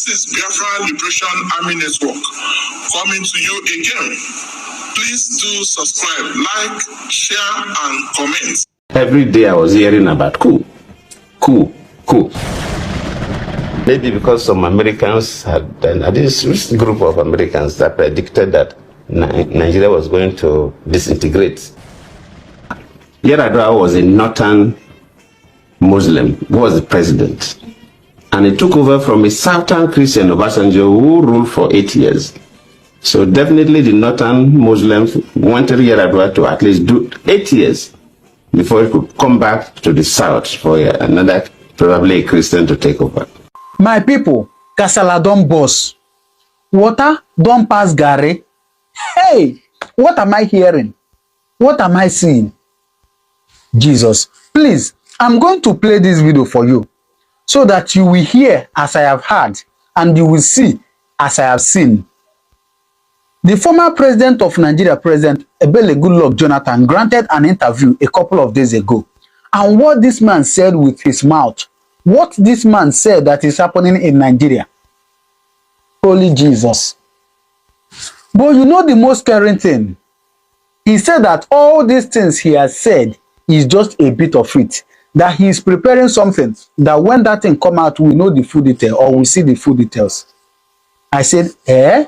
is Biafra Liberation Army Network coming to you again. Please do subscribe, like, share, and comment. Every day I was hearing about coup. Maybe because some Americans had, this group of Americans that predicted that Nigeria was going to disintegrate. Yar'Adua was a northern Muslim who was the president. And he took over from a southern Christian, Obasanjo, who ruled for 8 years. So definitely the northern Muslims wanted Yar'Adua to at least do 8 years before he could come back to the south for another, probably a Christian, to take over. My people, Kasala don burst. Water don pass Gary. Hey, what am I hearing? What am I seeing? Jesus, please, I'm going to play this video for you so that you will hear as I have heard and you will see as I have seen. The former president of Nigeria, President Ebele Goodluck Jonathan, granted an interview a couple of days ago. And what this man said with his mouth, what this man said that is happening in Nigeria. Holy Jesus. But you know the most scary thing? He said that all these things he has said is just a bit of it. That he is preparing something, that when that thing come out, we know the full detail or we see the full details. I said, eh?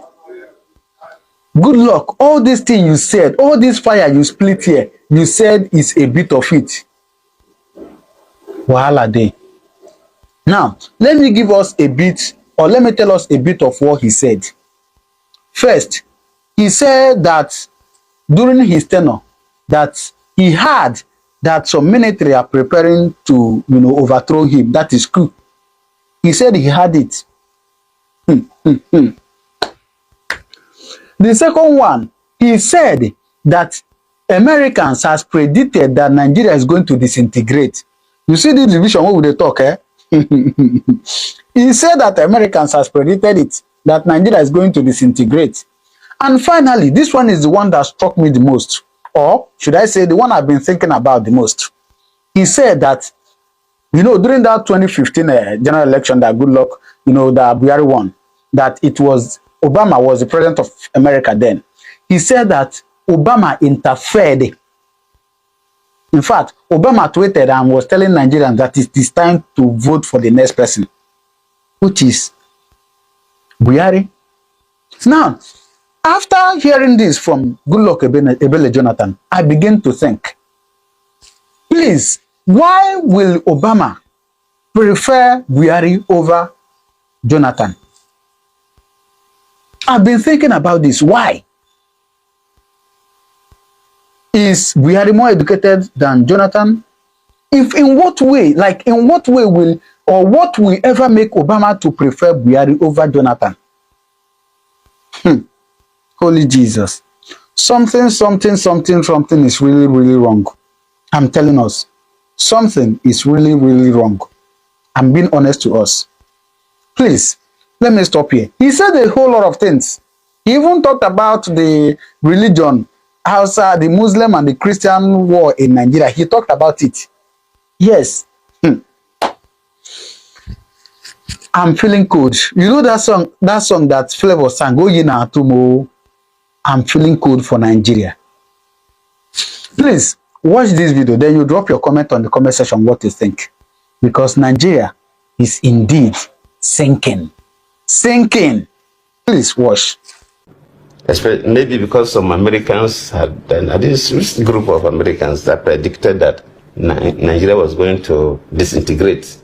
Good luck. All this thing you said, all this fire you split here, you said is a bit of it. Wahala dey. Now, let me give us a bit, or let me tell us a bit of what he said. First, he said that during his tenure, that he heard that some military are preparing to, overthrow him. That is coup. He said he had it. The second one, he said that Americans has predicted that Nigeria is going to disintegrate. You see the division what they talk, eh? He said that Americans has predicted it, that Nigeria is going to disintegrate. And finally, this one is the one that struck me the most. Or should I say the one I've been thinking about the most. He said that, during that 2015 general election that Goodluck, that Buhari won, that it was Obama was the president of America then. He said that Obama interfered. In fact, Obama tweeted and was telling Nigerians that it is time to vote for the next person, which is Buhari. Now, after hearing this from Goodluck Ebele Jonathan, I begin to think, please, why will Obama prefer Buhari over Jonathan? I've been thinking about this. Why? Is Buhari more educated than Jonathan? If in what way, what will ever make Obama to prefer Buhari over Jonathan? Holy Jesus. Something is really, really wrong. I'm telling us, something is really, really wrong. I'm being honest to us. Please, let me stop here. He said a whole lot of things. He even talked about the religion, Hausa, the Muslim and the Christian war in Nigeria. He talked about it. Yes. I'm feeling cold. You know that song that Flavor sang, "Oh Yina Atumo." I'm feeling cold for Nigeria. Please watch this video, then you drop your comment on the comment section what you think. Because Nigeria is indeed sinking. Please watch. Maybe because some Americans had, this group of Americans that predicted that Nigeria was going to disintegrate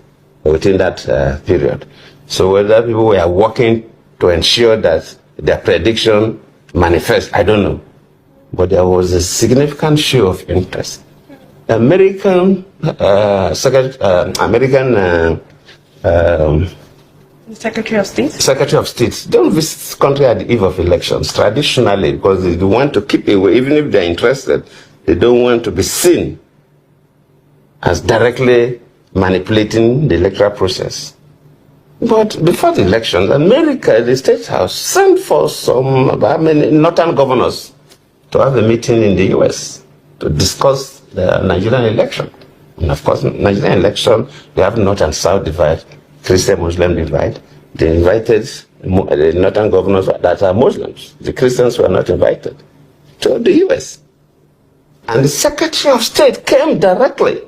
within that period. So whether people were working to ensure that their prediction manifest, I don't know. But there was a significant show of interest. American Secretary of State? Secretary of State don't visit country at the eve of elections, traditionally, because they want to keep away, even if they're interested, they don't want to be seen as directly manipulating the electoral process. But before the elections, America, the State House, sent for some northern governors to have a meeting in the US to discuss the Nigerian election. And of course, Nigerian election, we have North and South divide, Christian-Muslim divide. They invited the northern governors that are Muslims. The Christians were not invited to the US. And the Secretary of State came directly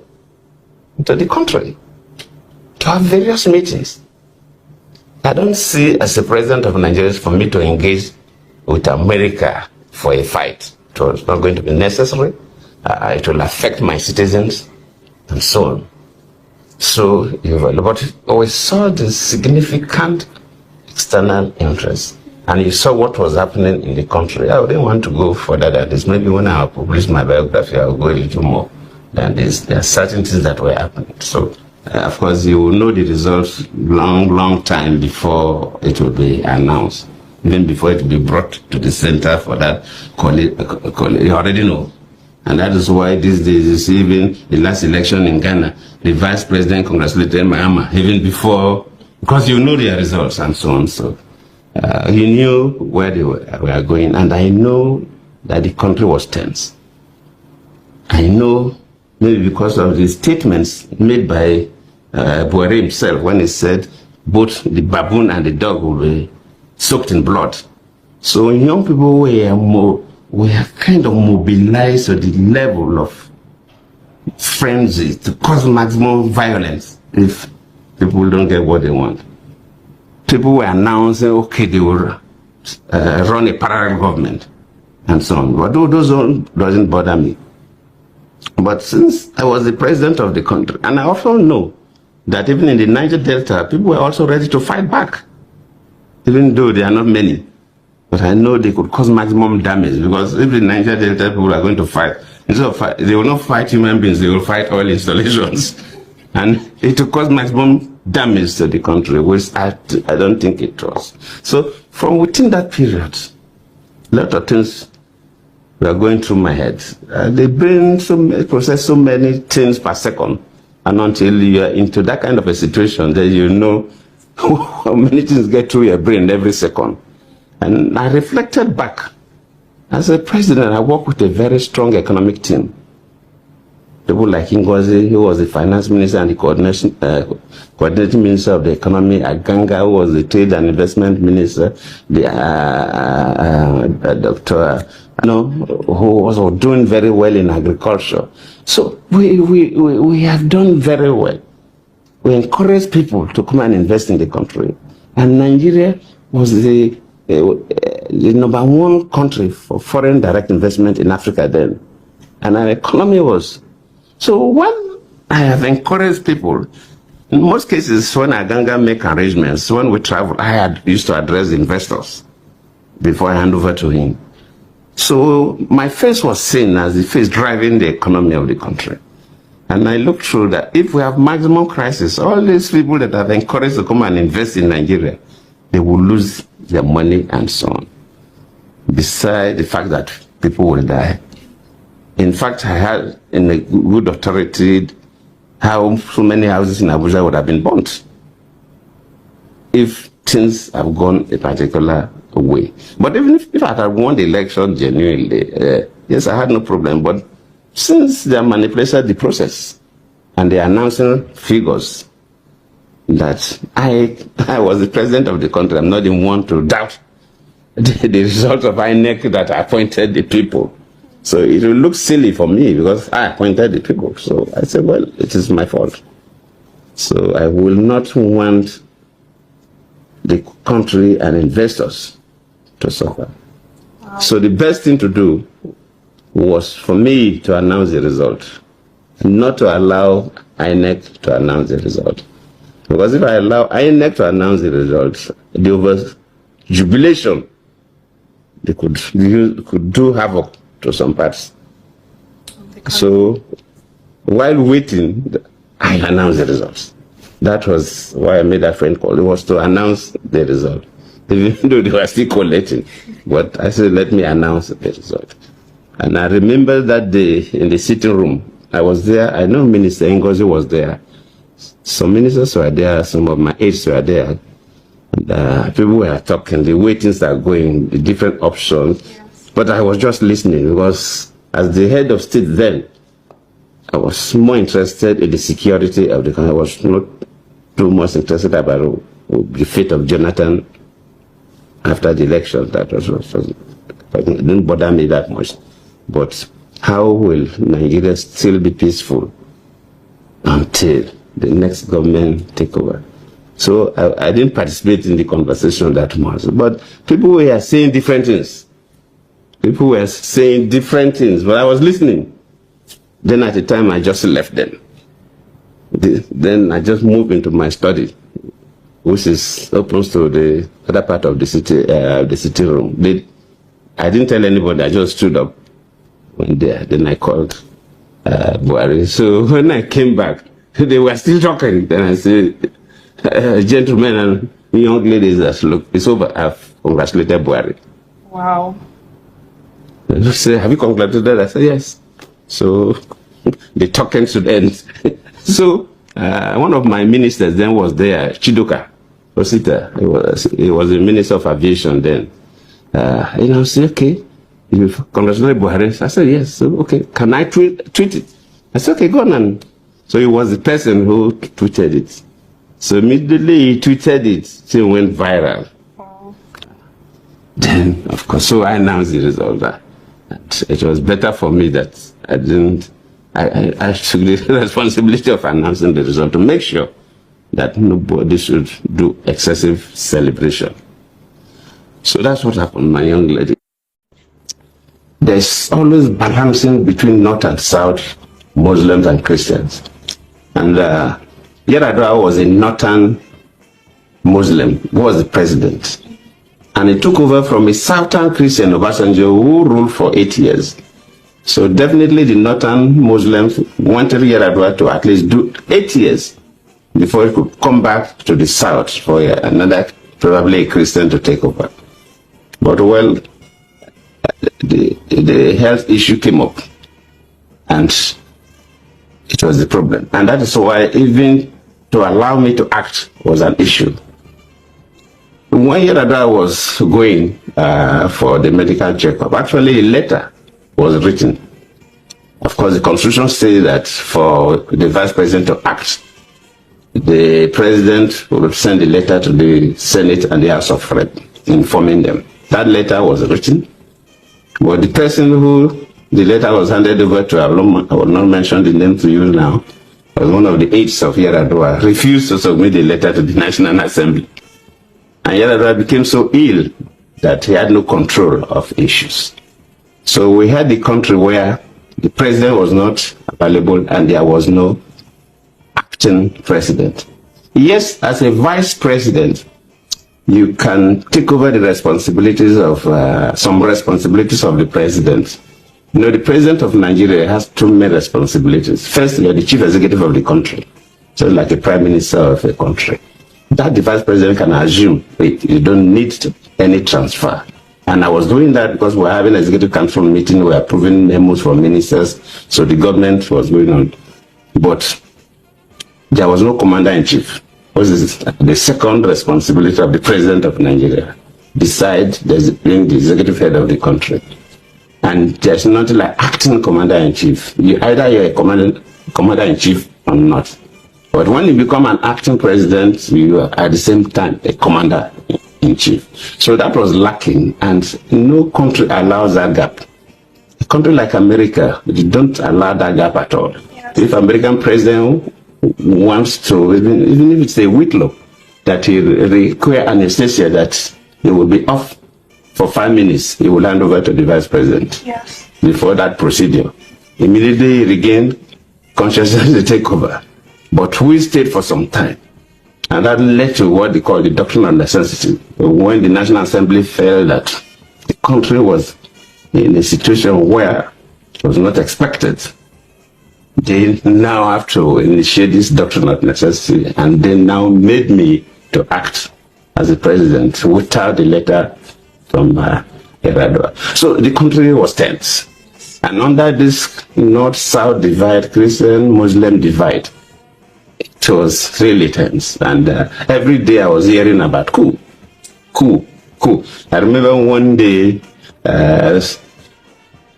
to the country to have various meetings. I don't see as a president of Nigeria for me to engage with America for a fight. It was not going to be necessary. It will affect my citizens and so on. So, but we saw the significant external interest, and you saw what was happening in the country. I wouldn't want to go further than this. Maybe when I publish my biography, I'll go a little more than this. There are certain things that were happening. So, of course, you will know the results long time before it will be announced, even before it will be brought to the center for that you already know. And that is why these days, even the last election in Ghana, the vice president congratulated Mahama even before, because you know their results and so on. So he knew where they were going, and I know that the country was tense. I know maybe because of the statements made by Buhari himself when he said both the baboon and the dog will be soaked in blood. So young people we have kind of mobilized to the level of frenzy to cause maximum violence if people don't get what they want. People were announcing, okay, they will run a parallel government and so on. But those doesn't bother me. But since I was the president of the country, and I also know that even in the Niger Delta, people were also ready to fight back, even though there are not many. But I know they could cause maximum damage, because if the Niger Delta people are going to fight, instead of fight, they will not fight human beings, they will fight oil installations. And it will cause maximum damage to the country, which I don't think it was. So from within that period, a lot of things were going through my head. They process so many things per second. And until you are into that kind of a situation, then you know how many things get through your brain every second. And I reflected back. As a president, I worked with a very strong economic team. People like Ngozi, who was the finance minister and the coordinating minister of the economy, Aganga, who was the trade and investment minister, the Dr. who was doing very well in agriculture. So we have done very well. We encourage people to come and invest in the country. And Nigeria was the number one country for foreign direct investment in Africa then. And our economy was. So when I have encouraged people, in most cases when Aganga make arrangements, when we travel, I used to address investors before I hand over to him. So my face was seen as the face driving the economy of the country. And I looked through that if we have maximum crisis, all these people that have encouraged to come and invest in Nigeria, they will lose their money and so on. Besides the fact that people will die. In fact, I had in a good authority how so many houses in Abuja would have been burnt if things have gone a particular way. But even if I had won the election genuinely, yes, I had no problem. But since they manipulated the process and they are announcing figures that I was the president of the country, I'm not the one to doubt the result of INEC that appointed the people. So it will look silly for me because I appointed the people. So I said, well, it is my fault. So I will not want the country and investors to suffer. Wow. So the best thing to do was for me to announce the result, not to allow INEC to announce the result. Because if I allow INEC to announce the results, the over-jubilation, they could do havoc to some parts. So while waiting, I announced the results. That was why I made that friend call. It was to announce the result, even though they were still collating. But I said, let me announce the result. And I remember that day in the sitting room, I was there. I know Minister Ngozi was there. Some ministers were there. Some of my aides were there. And, people were talking. The way things are going, the different options. Yes. But I was just listening because as the head of state then, I was more interested in the security of the country. I was not too much interested about the fate of Jonathan after the election. That didn't bother me that much. But how will Nigeria still be peaceful until the next government take over? So I didn't participate in the conversation that much. But people were saying different things. People were saying different things, but I was listening. Then at the time, I just left them. Then I just moved into my study, which is open to the other part of the city room. I didn't tell anybody. I just stood up, went there. Then I called Buhari. So when I came back, they were still talking. Then I said, gentlemen and young ladies, look, it's over. I've congratulated Buhari. Wow. And they say, have you congratulated? I said, yes. So the talking should end. So one of my ministers then was there, Chidoka Osita. He was the Minister of Aviation then. And I said, okay, you congratulated Buhari? I said, yes. So, okay, can I tweet it? I said, okay, go on. And so he was the person who tweeted it. So immediately he tweeted it, so it went viral. Wow. Then, of course, so I announced the result. And it was better for me that I took the responsibility of announcing the result to make sure that nobody should do excessive celebration. So that's what happened, my young lady. There's always balancing between North and South, Muslims and Christians. And Yar'Adua was a Northern Muslim who was the president. And he took over from a Southern Christian, Obasanjo, who ruled for 8 years. So definitely the Northern Muslims wanted Yar'Adua to at least do 8 years before he could come back to the South for another, probably a Christian, to take over. But well, the health issue came up, and it was the problem. And that is why even to allow me to act was an issue. When Yar'Adua was going for the medical checkup, actually a letter was written. Of course, the Constitution says that for the Vice President to act, the President would send a letter to the Senate and the House of Reps informing them. That letter was written, but the person who the letter was handed over to, I will not mention the name to you now, was one of the aides of Yar'Adua, refused to submit the letter to the National Assembly. And Yar'Adua became so ill that he had no control of issues. So we had the country where the president was not available and there was no acting president. Yes, as a vice president, you can take over the responsibilities of some responsibilities of the president. You know, the president of Nigeria has two main responsibilities. First, you're the chief executive of the country, so like a prime minister of a country. That the vice president can assume you don't need any transfer. And I was doing that because we're having an executive council meeting, we're approving memos for ministers, so the government was going on. But there was no commander-in-chief. This is the second responsibility of the president of Nigeria, besides being the executive head of the country. And there's nothing like acting commander-in-chief. Either you're a commander-in-chief or not. But when you become an acting president, you are at the same time a commander-in-chief. So that was lacking, and no country allows that gap. A country like America, they don't allow that gap at all. Yes. If American president wants to, even if it's a whitlow, that he require anesthesia, that he will be off for 5 minutes, he will hand over to the vice president. Yes. Before that procedure, immediately he regained consciousness to take over. But we stayed for some time, and that led to what they call the doctrine of necessity. When the National Assembly felt that the country was in a situation where it was not expected, they now have to initiate this doctrine of necessity, and they now made me to act as a president without the letter from Yar'Adua. So the country was tense, and under this North-South divide, Christian-Muslim divide, it was really tense. And every day I was hearing about coup. I remember one day, I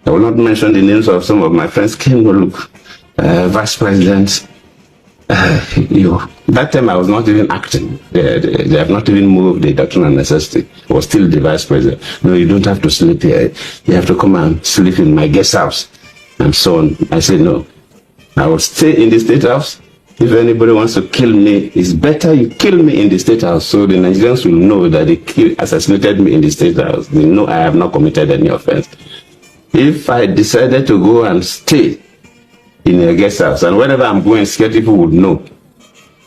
will not mention the names of some of my friends, came to look, Vice President, That time I was not even acting. They have not even moved the doctrine of necessity. I was still the vice president. No, you don't have to sleep here. You have to come and sleep in my guest house. And so on. I said, no. I will stay in the State House. If anybody wants to kill me, it's better you kill me in the State House so the Nigerians will know that they assassinated me in the State House. They know I have not committed any offense. If I decided to go and stay in a guest house, and wherever I'm going, scared people would know.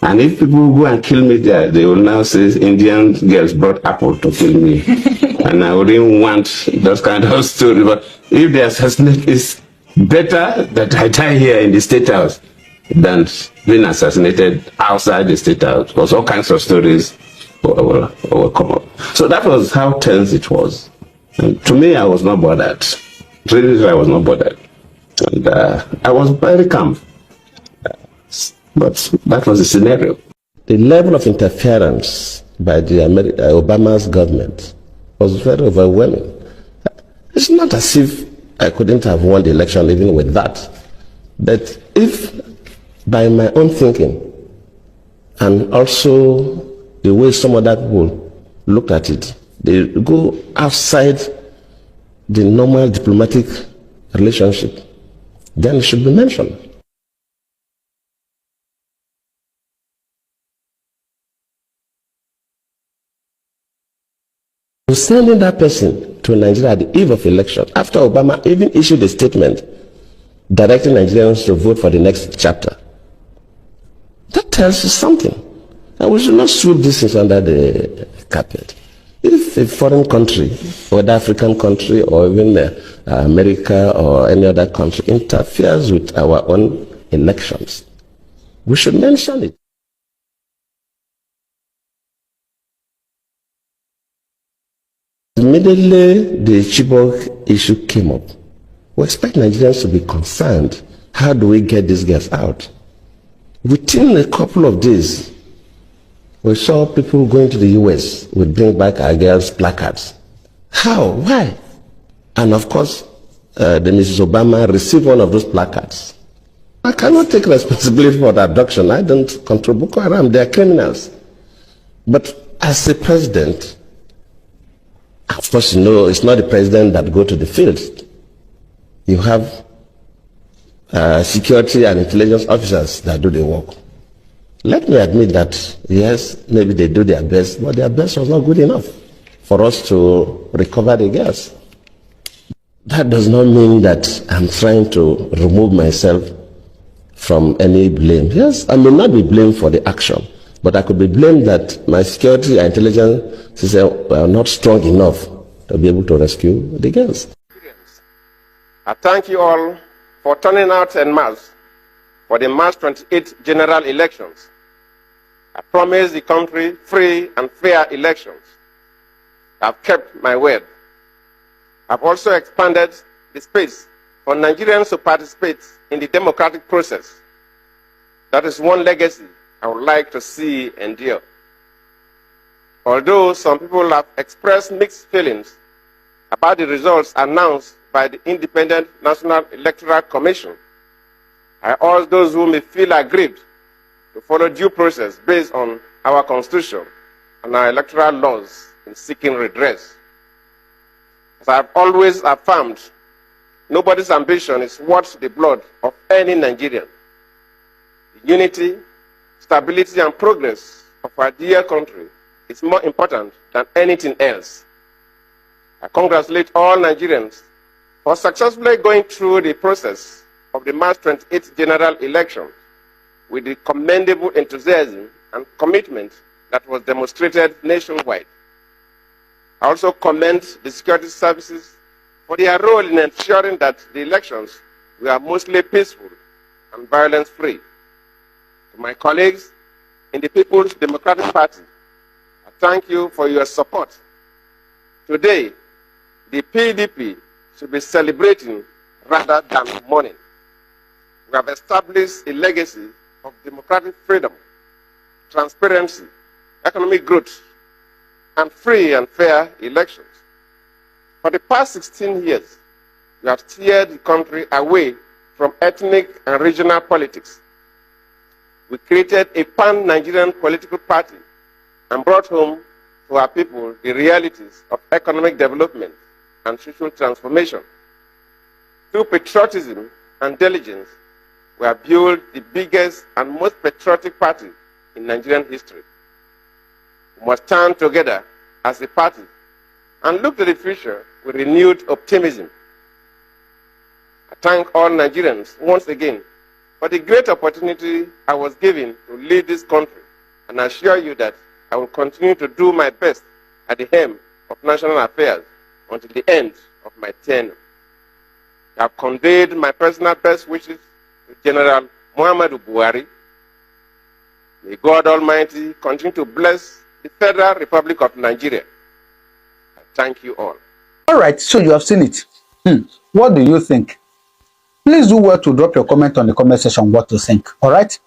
And if people go and kill me there, they will now say Indian girls brought apple to kill me. And I wouldn't want those kind of stories. But if they assassinate, it's better that I die here in the State House than being assassinated outside the State House, because all kinds of stories will come up. So that was how tense it was. And to me, I was not bothered. Really, I was not bothered. And I was very calm. But that was the scenario. The level of interference by the Obama's government was very overwhelming. It's not as if I couldn't have won the election even with that. But if by my own thinking and also the way some other people look at it, they go outside the normal diplomatic relationship, then it should be mentioned. Sending that person to Nigeria at the eve of election, after Obama even issued a statement directing Nigerians to vote for the next chapter, that tells you something. And we should not sweep these things under the carpet. If a foreign country, whether African country or even America or any other country, interferes with our own elections, we should mention it. Immediately the Chibok issue came up, we expect Nigerians to be concerned. How do we get these girls out? Within a couple of days, we saw people going to the US with Bring Back Our Girls placards. How? Why? And of course, the Mrs. Obama received one of those placards. I cannot take responsibility for the abduction. I don't control Boko Haram. They are criminals. But as a president, of course, you know, it's not the president that go to the field. You have security and intelligence officers that do the work. Let me admit that, yes, maybe they do their best, but their best was not good enough for us to recover the girls. That does not mean that I'm trying to remove myself from any blame. Yes, I may not be blamed for the action, but I could be blamed that my security and intelligence system were not strong enough to be able to rescue the girls. I thank you all for turning out en masse for the March 28 general elections. I promised the country free and fair elections. I've kept my word. I've also expanded the space for Nigerians to participate in the democratic process. That is one legacy I would like to see endure. Although some people have expressed mixed feelings about the results announced by the Independent National Electoral Commission, I urge those who may feel aggrieved to follow due process based on our Constitution and our electoral laws in seeking redress. As I have always affirmed, nobody's ambition is worth the blood of any Nigerian. The unity, stability, and progress of our dear country is more important than anything else. I congratulate all Nigerians for successfully going through the process of the March 28th general election with the commendable enthusiasm and commitment that was demonstrated nationwide. I also commend the security services for their role in ensuring that the elections were mostly peaceful and violence-free. To my colleagues in the People's Democratic Party, I thank you for your support. Today, the PDP should be celebrating rather than mourning. We have established a legacy of democratic freedom, transparency, economic growth, and free and fair elections. For the past 16 years, we have steered the country away from ethnic and regional politics. we created a pan-Nigerian political party and brought home to our people the realities of economic development and social transformation. Through patriotism and diligence, we have built the biggest and most patriotic party in Nigerian history. We must stand together as a party and look to the future with renewed optimism. I thank all Nigerians once again for the great opportunity I was given to lead this country, and I assure you that I will continue to do my best at the helm of national affairs until the end of my tenure. I have conveyed my personal best wishes to General Muhammadu Buhari. May God Almighty continue to bless the Federal Republic of Nigeria. I thank you all. All right, so you have seen it. What do you think? Please do well to drop your comment on the comment section what to think. All right.